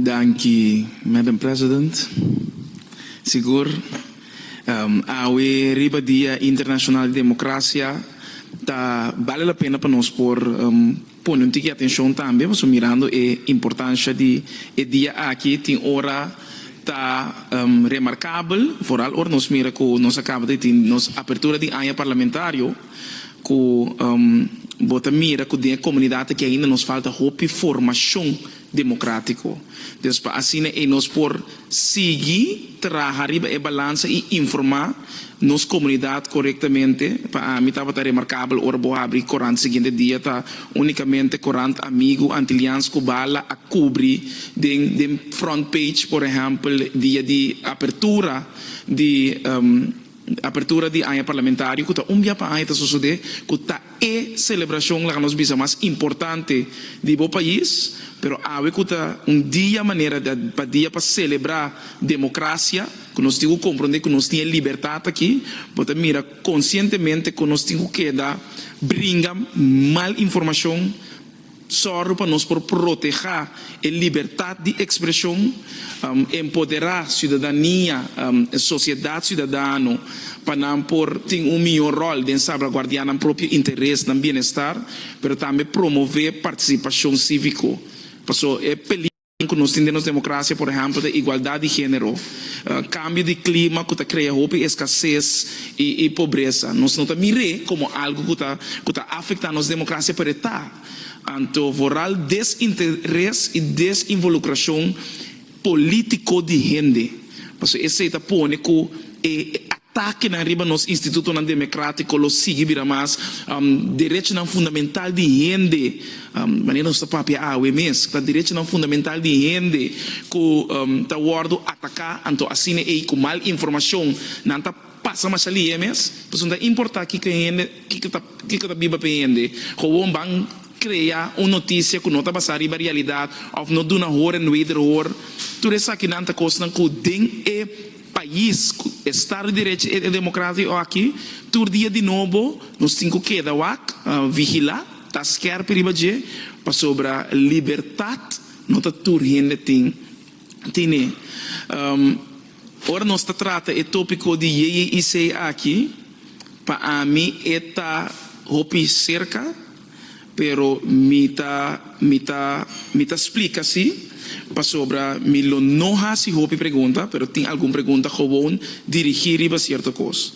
Danke, Madam President. Sigur, awe riba dia internacional de democracia, tá vale a pena para nós pôr um tique atenção também, mas mirando a importância de dia aqui tem hora tá remarcável, foral or nós mira que nós acaba de ter nos abertura de área parlamentário, que bota mira que tem comunidade que ainda nos falta hope formação democrático. Depois assim é nós por seguir trabalhar a balança e informar nos comunidade corretamente. Para mim estava remarcável or boa abrir corante seguinte dia tá unicamente corante amigo antilianos que bala a cobrir de front page, por exemplo, dia de abertura de área parlamentário, que está dia para área suceder, que está celebração lá nos bisa mais importante do país, pero há que está dia maneira para dia para celebrar democracia, que nós temos que compreender que nós temos liberdade aqui, porque mira conscientemente que nós temos que dar brinca mal informação só para nós por proteger a liberdade de expressão, empoderar a cidadania, a sociedade cidadana, para não por ter melhor rol de salvaguardar o próprio interesse no bem-estar, mas também promover participação cívica. Porque é peligro que nós temos democracia, por exemplo, de igualdade de gênero, cambio de clima que cria escassez e pobreza. Nós não miramos como algo que está afetando a nossa democracia para estar. Então, voral desinteresse e desinvolucração político de gente. Porque esse está pondo que ataque na riba nos institutos democráticos, los sigue vira mais direito fundamental de gente, maneira nossa própria AUE mesmo, direito fundamental de gente que está guardo atacar, então assim é com mal informação, não está passa mais ali mesmo, porque é importante que está viva para gente, como bang criar uma notícia que não está passando a realidade, ou não dá uma hora no wederhoor, tudo isso aqui não está costando que tem país, Estado de Direito e Democrático aqui, todo dia de novo, nós temos que vigilar, tasquear para sobre a liberdade, não está tudo gente tem. Ora nós trata o tópico de IEIC aqui, para mim está hopi cerca, pero mita explica assim, para sobre me lo não há se hopi pergunta, pero tem alguma pergunta que vão dirigir a certa coisa.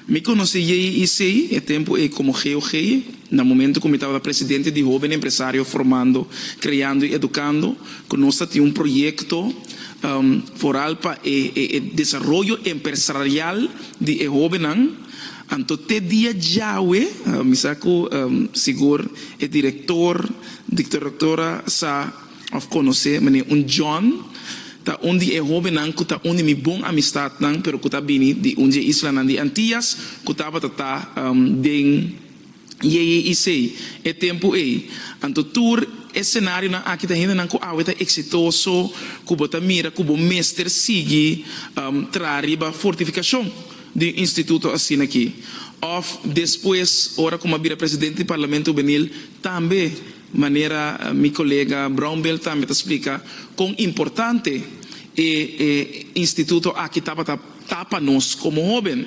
Me conheci IEIC, é tempo como GOG, no momento que eu estava presidente de jovem empresário formando, criando e educando, que nós tínhamos projeto foral para o desenvolvimento empresarial de jovem. Então, te dia já me saco seguro é diretora sa of conhecer, mas John tá onde é jovem que tá onde me bom amistade não, pero que tá bem de onde isla de Antillas, que tava de IEIC é tempo então tour cenário na aqui tá ainda não que tá exitoso, que bota mira, que o mestre sigue trariba fortificação do instituto assim aqui. Depois, ora como a presidente do Parlamento Juvenil, também, maneira, meu colega Brownbell também explica quão importante é instituto aqui para nós como jovem.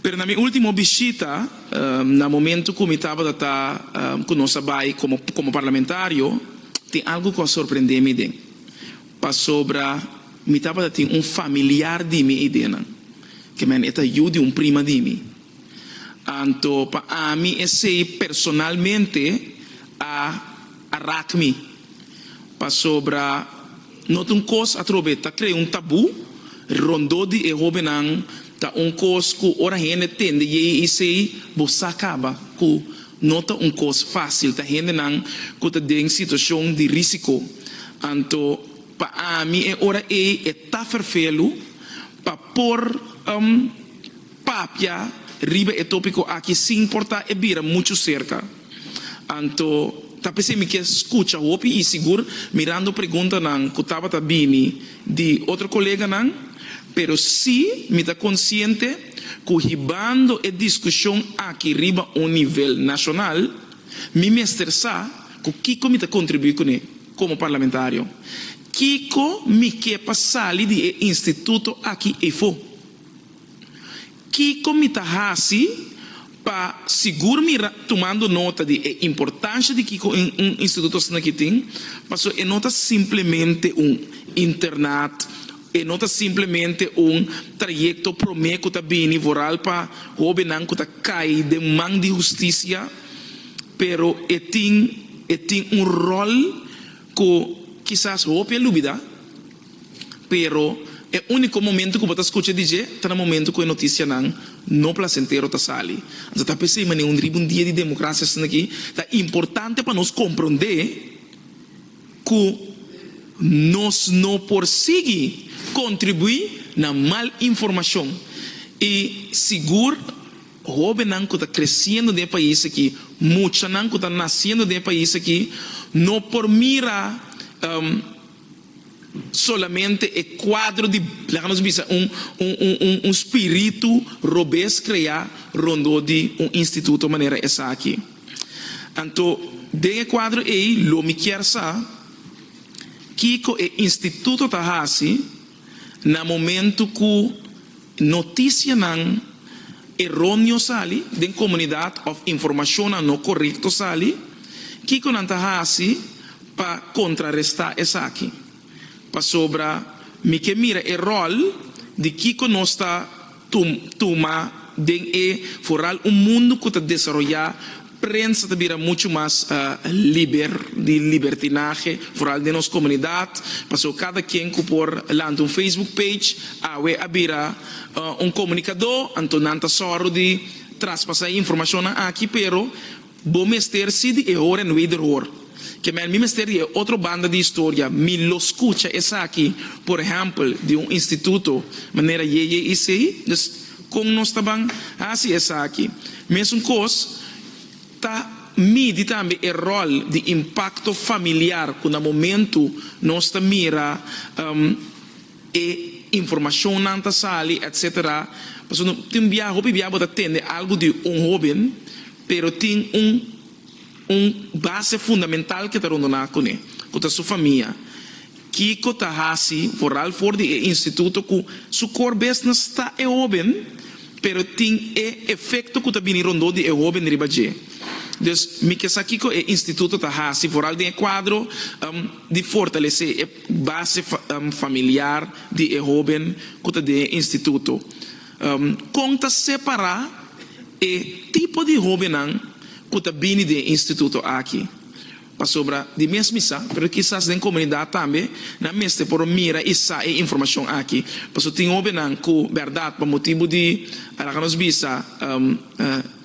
Pero na minha última visita, no momento que eu estava com nossa bai como parlamentário, tem algo que surpreendeu-me. Para sobre, me estava tendo familiar de mim que me ajuda prima de mim. Então, para mim, esse personalmente a RACMI, para sobre, não tem coisa a troveta, cria tabu, rondou de jovem, tá coisa que ora gente tende e esse você acaba que não tá coisa fácil, tá gente não que tá em situação de risco. Então, para mim, ora tá ferfelo para por papia riba é tópico aqui se importa e vira muito cerca. Então, tá pensando que escuta o e seguro mirando pergunta não que estava bem de outro colega não, pero se me está consciente que ribando a discussão aqui riba um nível nacional, me estressa que me está contribuindo como parlamentário. Kiko mi que passali di instituto aqui e fo. Kiko mi tahasi pa seguro mi tomando nota de importância de Kiko em instituto que tem, passo é nota simplesmente internat, é nota simplesmente trajecto promeco tá bem voral pa hobenang ko tá cai de man de justiça, pero é tem rol que quizás hope é lúbida, pero é o único momento que você escuta dizer, tá no momento que a notícia não placentero tá sali. Então tá pensei, mas um dia de democracia aqui, tá importante para nós compreender que nós não perseguir contribuir na mal informação e seguro jovem não que está crescendo no país aqui, muita não que está nascendo no país aqui, não por mira solamente o quadro de espírito robês criar rondo de instituto maneira essa aqui. Então, de quadro aí, lo me quer sa que o instituto tá assim, na momento que notícia não errôneo sali, de comunidade of informação não correto sali, que não tá assim para contrarrestar essa aqui. Para sobra, me que mira o rol de Kiko nós está toma de foral mundo que está desenvolver prensa também muito mais de libertinagem foral de nossa comunidade, passou cada quem que por lá Facebook page, abira comunicador, antonanta soro de traspassar informação aqui, pero bom mestre-se de erro e erro. Que mi misteri è otra banda di storia, mi lo escucha esa aquí, por ejemplo, de un instituto, manera y sei, con nos taban así esa aquí. Mesmo cos, ta midi también el rol de impacto familiar, con el momento nos ta mira información nanta sali, etc. Pues no tin viajo da tende algo de un joven, pero tin base fundamental que está rondando com ele, com a sua família. Kiko está assim, foral for de instituto que su core business está é jovem, pero tem efeito que está vindo rondando de jovem ribaje. Então, me que essa Kiko é instituto está assim, foral de quadro de fortalecer a base familiar de jovem que está de instituto. Conta separar o tipo de jovem que está vindo de instituto aqui. Para sobra de mesmisa, pero quizás em comunidade também, na mesma por mira essa informação aqui. Porque tem jovem que, verdade, por motivo de, a nos visa,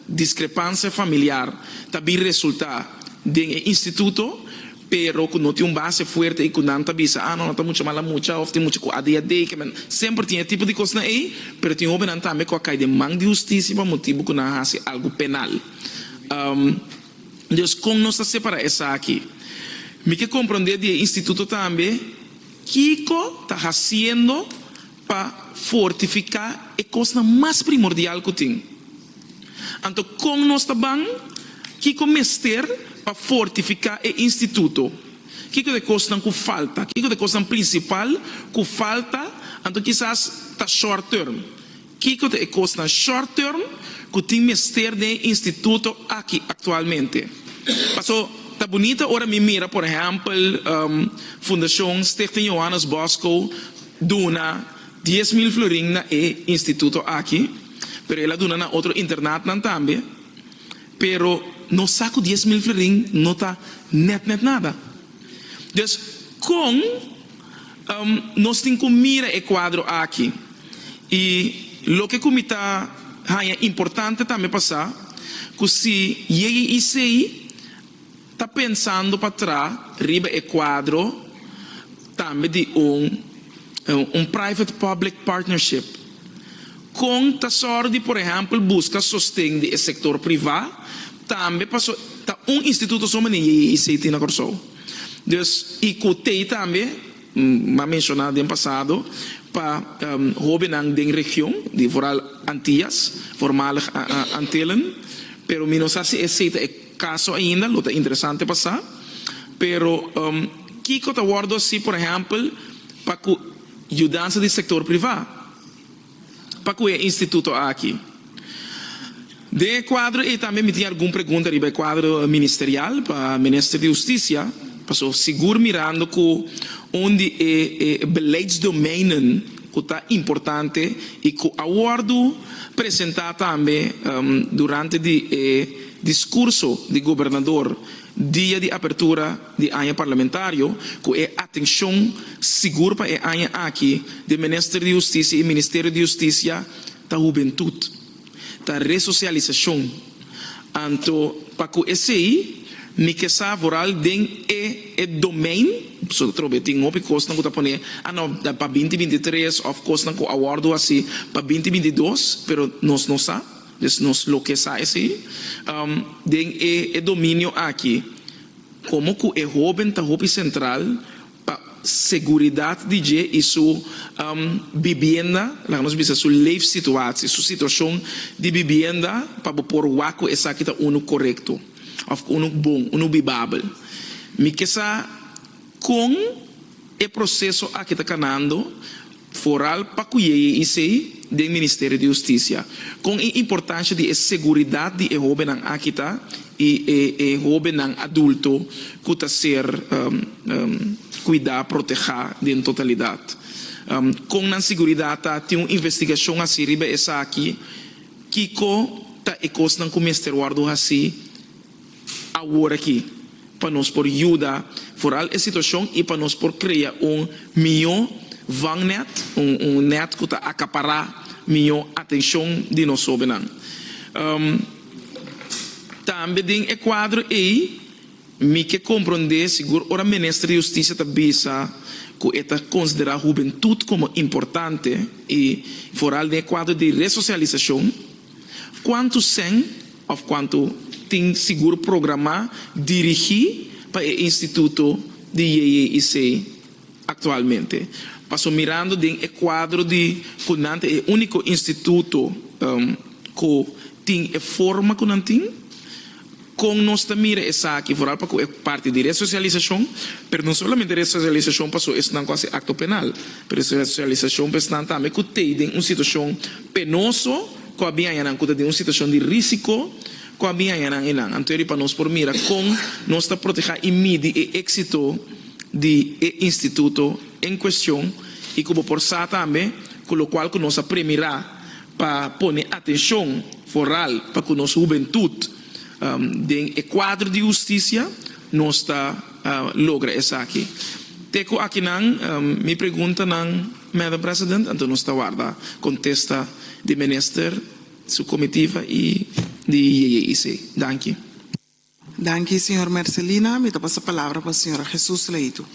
discrepância familiar, também resulta de instituto, pero que não tem base forte e que não está visa, não está muito mal, ou tem muito ADHD, que sempre tem tipo de coisa aí, pero tem jovem também que cai de mão de justiça por motivo que não há algo penal. Deus com nós separa essa aqui. Me que compreender de instituto também, Kiko está fazendo para fortificar a coisa mais primordial que tem. Então, com nós também, Kiko mestre para fortificar o instituto. Kiko de coisa que falta, Kiko de coisa principal que falta, então quizás está short term. Kiko de coisa short term que tem mestre de instituto aqui atualmente. Passou, tá bonita, ora me mira, por exemplo, Fundação Stichting Johannes Bosco dona 10.000 florin na instituto aqui, pero ela dona na outro internato também, pero no saco 10.000 florin não tá net nada. Então, com nós temos que mirar o quadro aqui e lo que comita é importante também passar que se ele está pensando para trás riba o quadro também de private-public partnership com tesoro de, por exemplo, busca sustento do setor privado também passou tá instituto só mas ele tem na corso. Então, e que tem também mencionado no passado para jovens da região de Foral Antillas, formal Antillen, pero não sei se esse é caso ainda, lo interessante passar, pero Kiko está guardando assim, por exemplo, para a ajudança do setor privado, para o instituto aqui. De quadro, e também me tinha alguma pergunta sobre o quadro ministerial para o Ministério da Justiça, para seguro mirando que onde é beleidsdomeinen que está importante e que o acordo apresentado também durante o discurso do governador dia de abertura do ano parlamentário, que é atenção segura para o ano aqui do Ministério da Justiça e Ministério da Justiça da Juventude. Da ressocialização. Então, para que esse aí, me que favorável den e domain, so trobe tem uma coisa que está pondo, não, para 2023 of course não awardo assim para 2022, pero nós não sa, nós lo que sa esse, den e domínio aqui, como que é jovem tá jovem central seguridade de e sua vivienda, lá nós vimos sua life situação, sua situação de vivienda para por waco essa aqui tá uno correto, uno bom, uno viável. Me que sa com o processo aqui tá canando foral para cuidar isso do Ministério da Justiça, com a importância de seguridade de jovem aqui tá e jovem adulto que tá ser cuidar, proteger em totalidade. Com a segurança, tem uma investigação a ser essa aqui, que está e costa com o Ministério guardo assim, agora aqui, para nós por ajudar, fora a situação e para nós por criar melhor net, net que está acaparar melhor atenção de nós soberan. Também tem o quadro aí, me que compreender seguro ora Ministério da Justiça também que está considerar a juventude como importante e fora do quadro de ressocialização, quanto sem ou quanto tem seguro programar dirigir para o Instituto de IEIC atualmente. Passo mirando o quadro de Kunante, é o único instituto que tem a forma que não tem, com nós também essa aqui fora para é parte de ressocialização, mas não somente ressocialização passou isso não quase acto penal, mas ressocialização passou também que tem uma situação penosa, que havia não que tem uma situação de risco, que havia não então para nós por mira com nós está proteger e medir o êxito de instituto em questão e como por ça também com o qual que nós primeira para pôr atenção foral para que nossa juventude o quadro de justiça nós está logra essa aqui. Teco aqui não me pergunta não, Madam President, então nós está guarda contesta de minister, sua comitiva e de IEIC. Danke. Danke, senhor Marcelina. Me dá a palavra para a senhora Jesus Leito.